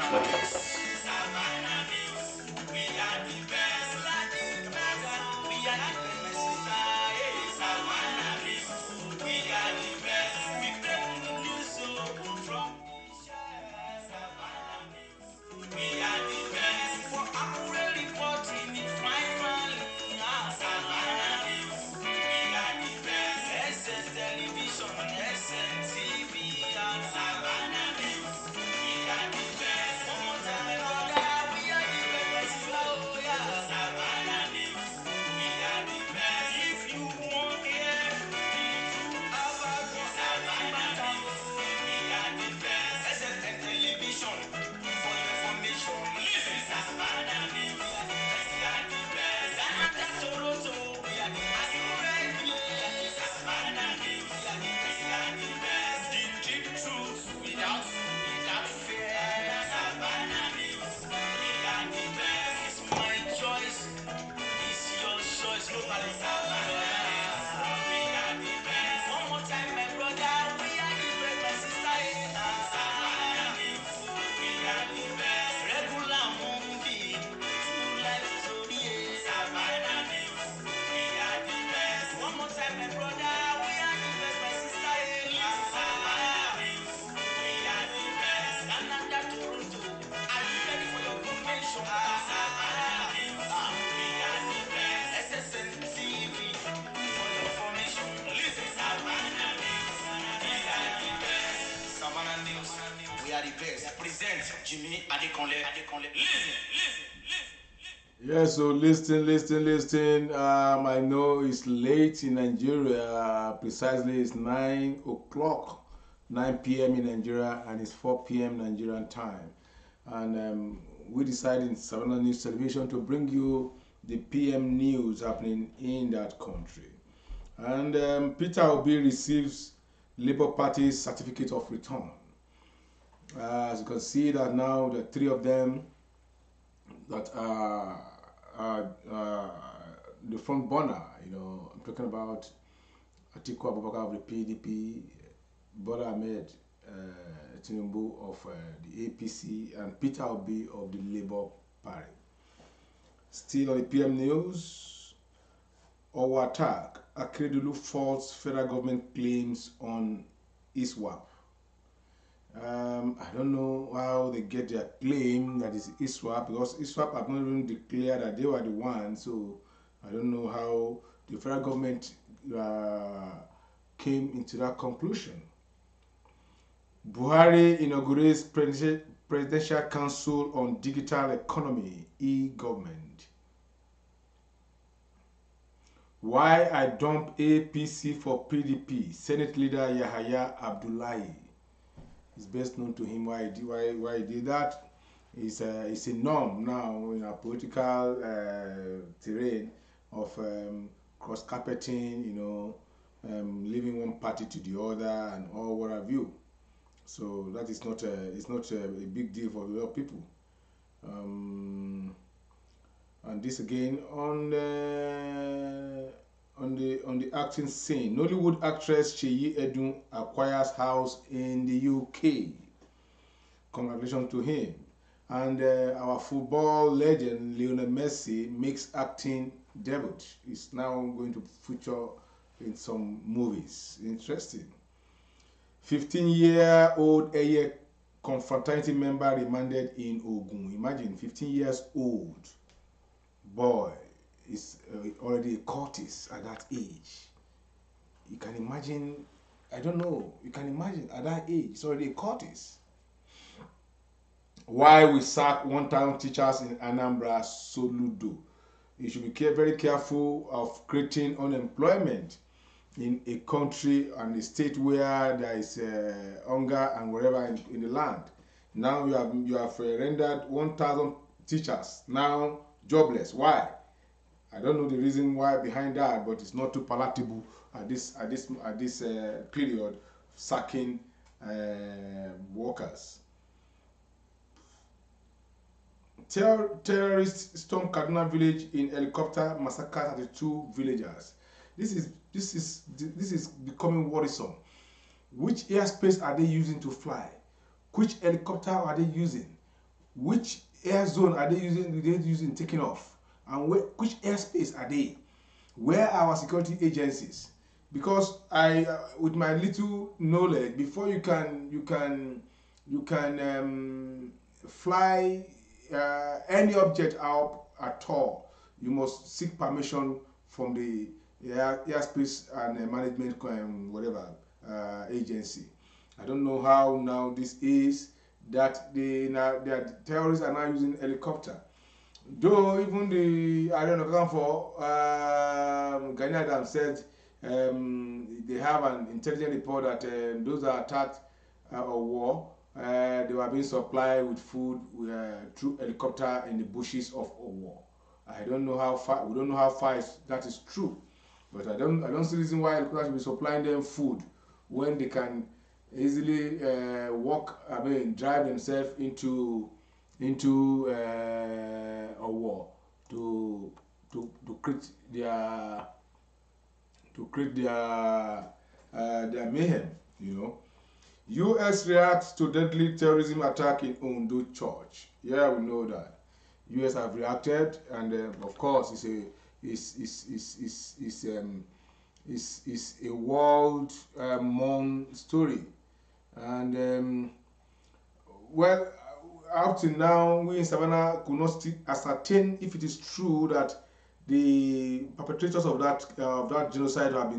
What else? Savannah News, we are the best. Present Jimmy Adekunle. Yeah, so listen. I know it's late in Nigeria. Precisely, it's 9 o'clock, 9 p.m. in Nigeria, and it's 4 p.m. Nigerian time. And we decided in Savannah News Television to bring you the PM news happening in that country. And Peter Obi receives Labour Party's certificate of return. As you can see that now the three of them that are the front burner, I'm talking about Atiku Abubakar of the PDP, Bola Ahmed Tinubu of the APC, and Peter Obi of the Labour Party. Still on the PM news, our attack, Akeredolu faults federal government claims on ISWAP. I don't know how they get their claim that is ISWAP, because ISWAP have not even declared that they were the ones. So I don't know how the federal government came into that conclusion. Buhari inaugurates Presidential Council on Digital Economy, e-government. Why I dump APC for PDP? Senate leader Yahaya Abdullahi is best known to him why he did that. It's a norm now in our political terrain of cross carpeting, leaving one party to the other and all what have you. So that is not a big deal for a lot of people. And this again on the acting scene. Nollywood actress Sheyi Edun acquires house in the UK. Congratulations to him. And our football legend Lionel Messi makes acting debut. He's now going to feature in some movies. Interesting. 15-year-old Eye confraternity member remanded in Ogun. Imagine, 15 years old boy is already a cultist at that age. You can imagine, I don't know, you can imagine at that age, it's already a cultist. Why we sack 1,000 teachers in Anambra Soludo? You should be very careful of creating unemployment in a country and a state where there is hunger and wherever in the land. Now you have rendered 1,000 teachers now jobless. Why? I don't know the reason why behind that, but it's not too palatable at this period sacking workers. Terrorists storm Kaduna village in helicopter, massacre 32 villagers. This is becoming worrisome. Which airspace are they using to fly? Which helicopter are they using? which air zone are they using taking off, and which airspace are they? Where are our security agencies? Because I, with my little knowledge, before you can fly any object out at all, you must seek permission from the airspace and management whatever agency. I don't know how now this is that that terrorists are now using helicopter. Though even the I don't know for Gani Adams said they have an intelligence report that those that attacked or war, they were being supplied with food through helicopter in the bushes of war. I don't know how far. We don't know how far that is true, but I don't see reason why helicopter should be supplying them food when they can easily walk. I mean, drive themselves into a war to create their mayhem. You know, U.S. reacts to deadly terrorism attack in Ondo Church. Yeah, we know that. U.S. have reacted, and of course, it's a world known story, and well, up to now, we in Savannah could not ascertain if it is true that the perpetrators of that genocide have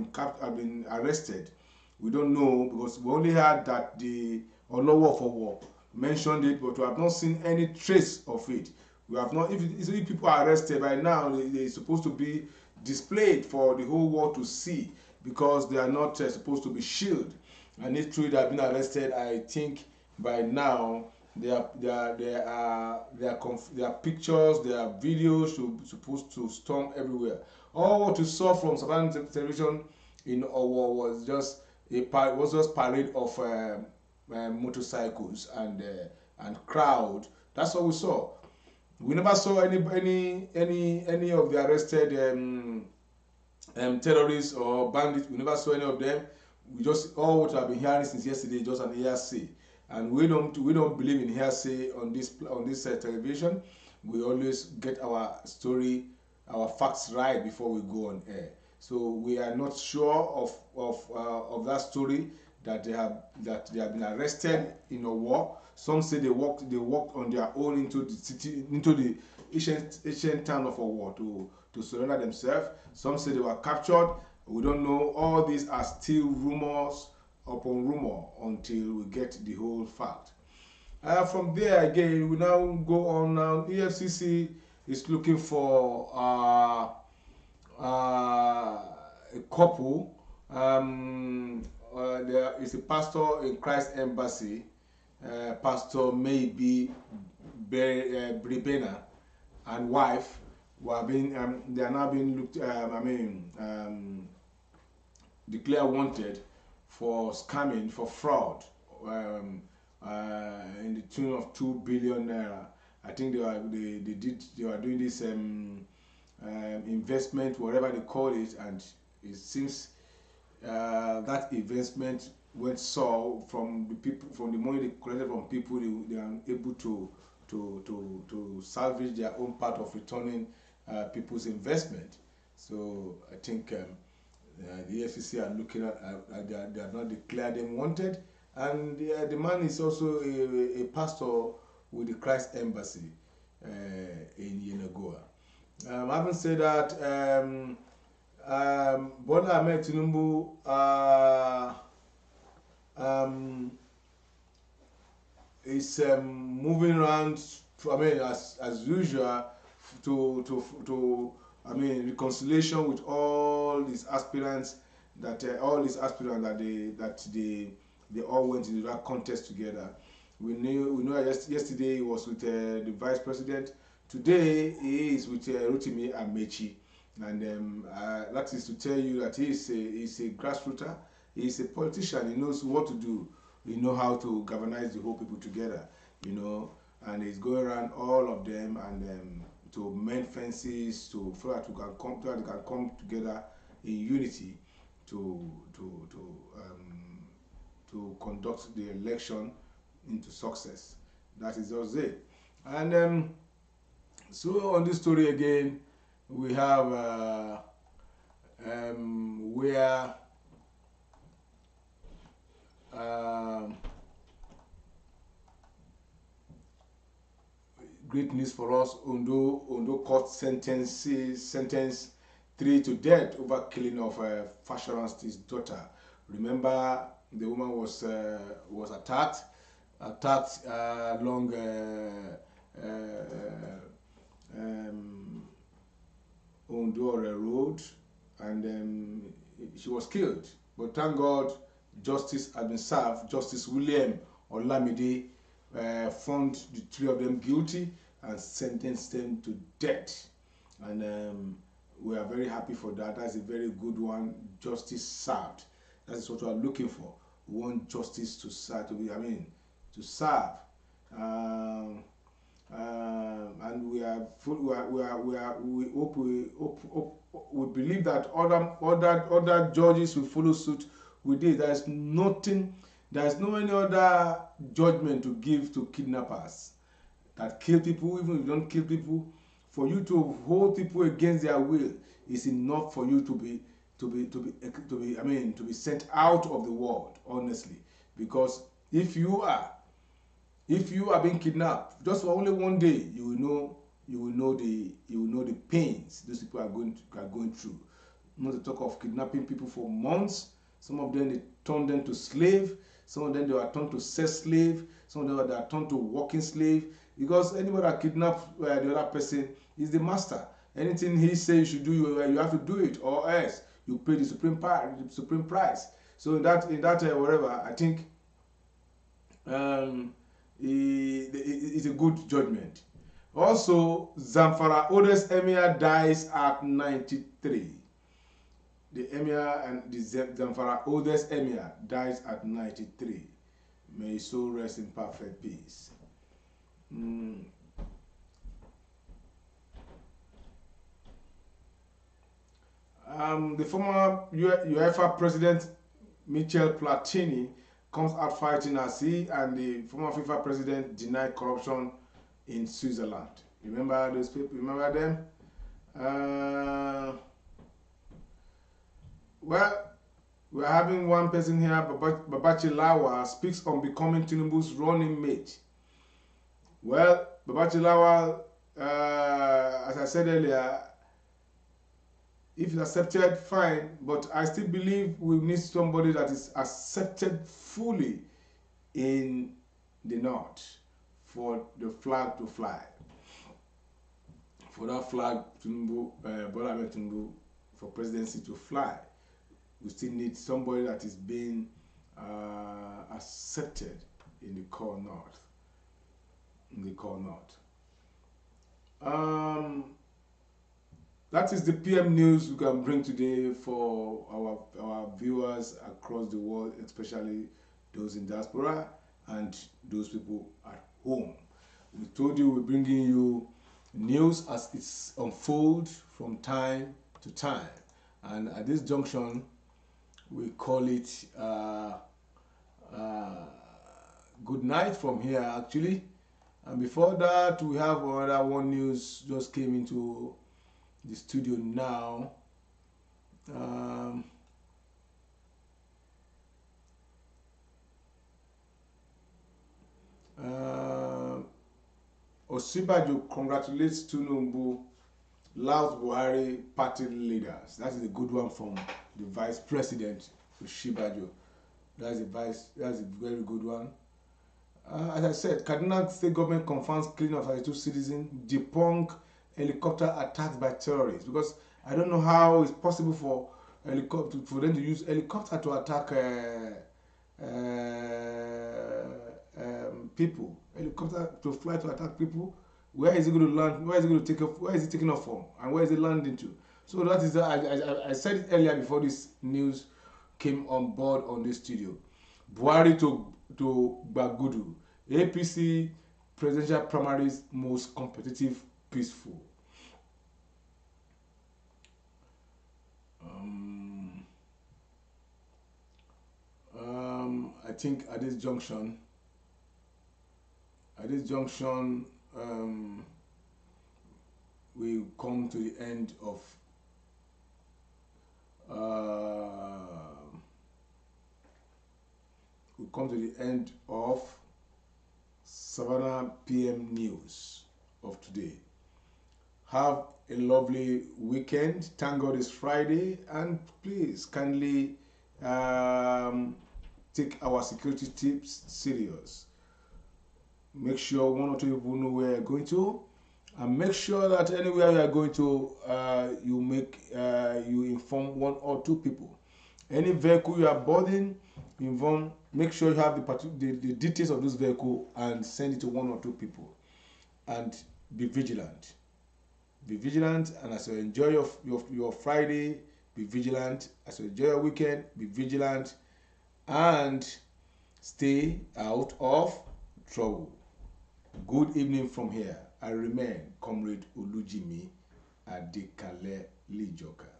been arrested. We don't know, because we only heard that the Olowo for War mentioned it, but we have not seen any trace of it. We have not. If people are arrested by now, they're supposed to be displayed for the whole world to see, because they are not supposed to be shielded. And if true they have been arrested, I think by now their pictures, their videos supposed to storm everywhere. All what you saw from Savannah television in Owo was just parade of motorcycles and crowd. That's what we saw. We never saw any of the arrested terrorists or bandits. We never saw any of them. We just all what I've been hearing since yesterday just an hearsay, and we don't believe in hearsay on this television. We always get our story, our facts right before we go on air. So we are not sure of that story that they have been arrested in a war. Some say they walked on their own into the city, into the ancient town of Owo to surrender themselves. Some say they were captured. We don't know. All these are still rumors upon rumor until we get the whole fact. From there again, we now go on. Now EFCC is looking for a couple. There is a pastor in Christ Embassy, Pastor Maybe Bribena, and wife, who have been they are now being looked. Declared wanted for scamming, for fraud, in the tune of 2 billion naira. I think they were doing this investment, whatever they call it, and it seems that investment went so from the money they collected from people, they are able to salvage their own part of returning people's investment. So I think the FCC are looking at they have not declared them wanted, and the man is also a pastor with the Christ Embassy in Yenagoa. Having said that, Bola Ahmed Tinubu is moving around. I mean, as usual, to reconciliation with all these aspirants that they all went into that contest together. We know yesterday he was with the vice president. Today he is with Rotimi Amechi, and that is to tell you that he is a grassrooter. He is a politician. He knows what to do. He knows how to galvanize the whole people together. And he's going around all of them and to mend fences, so that they can come together in unity to conduct the election into success. That is just it. And so on this story again, we have where um, great news for us. Ondo court sentence 3 to death over killing of fashionist's daughter. Remember, the woman was attacked along Ondo Road, and she was killed. But thank God, justice has been served. Justice William Olamide found the three of them guilty and sentenced them to death. And we are very happy for that. That's a very good one. Justice served. That is what we are looking for. We want justice to serve. To serve. And we believe that other judges will follow suit with this. There is no any other judgment to give to kidnappers that kill people. Even if you don't kill people, for you to hold people against their will is enough for you to be sent out of the world, honestly. Because if you are being kidnapped just for only one day, you will know the pains those people are going through. Not to talk of kidnapping people for months. Some of them, they turn them to slave. Some of them, they are turned to sex slave. Some of them, they are turned to working slave. Because anybody that kidnaps the other person is the master. Anything he says you should do, you have to do it, or else you pay the supreme price. So in that whatever, I think it's a good judgment. Also, Zamfara oldest emir dies at 93. The emir and the Zamfara oldest emir dies at 93. May his soul rest in perfect peace. The former UEFA president Michel Platini comes out fighting as he and the former FIFA president denied corruption in Switzerland. Remember those people? Remember them? Well, we're having one person here, Babachi Lawa, speaks on becoming Tinubu's running mate. Well, Babachi Lawa, as I said earlier, if it's accepted, fine, but I still believe we need somebody that is accepted fully in the north for the flag to fly. For that flag, Bola Ahmed Tinubu, for presidency to fly, we still need somebody that is being accepted in the core north. That is the PM news we can bring today for our viewers across the world, especially those in diaspora and those people at home. We told you we're bringing you news as it's unfolds from time to time, and at this junction we call it good night from here actually. And before that, we have another one news just came into the studio now. Osibajo congratulates Tinubu, loves Buhari party leaders. That is a good one from the Vice President Osibajo. That's a very good one. As I said, Kaduna State Government confirms killing of 32 citizens, debunk helicopter attacks by terrorists. Because I don't know how it's possible for them to use helicopter to attack people. Helicopter to fly to attack people. Where is it going to land? Where is it going to take off? Where is it taking off from? And where is it landing to? So that is I said it earlier before this news came on board on this studio. Buhari to Bagudu. APC presidential primaries most competitive, peaceful. I think at this junction, we come to the end of Savannah PM News of today. Have a lovely weekend. Thank God it's Friday, and please kindly take our security tips serious. Make sure one or two people know where you're going to, and make sure that anywhere you are going to, you inform one or two people. Any vehicle you are boarding, make sure you have the details of this vehicle and send it to one or two people. And be vigilant. Be vigilant, and as you enjoy your Friday, be vigilant. As you enjoy your weekend, be vigilant, and stay out of trouble. Good evening from here. I remain Comrade Olujimi Adekale Lijoka.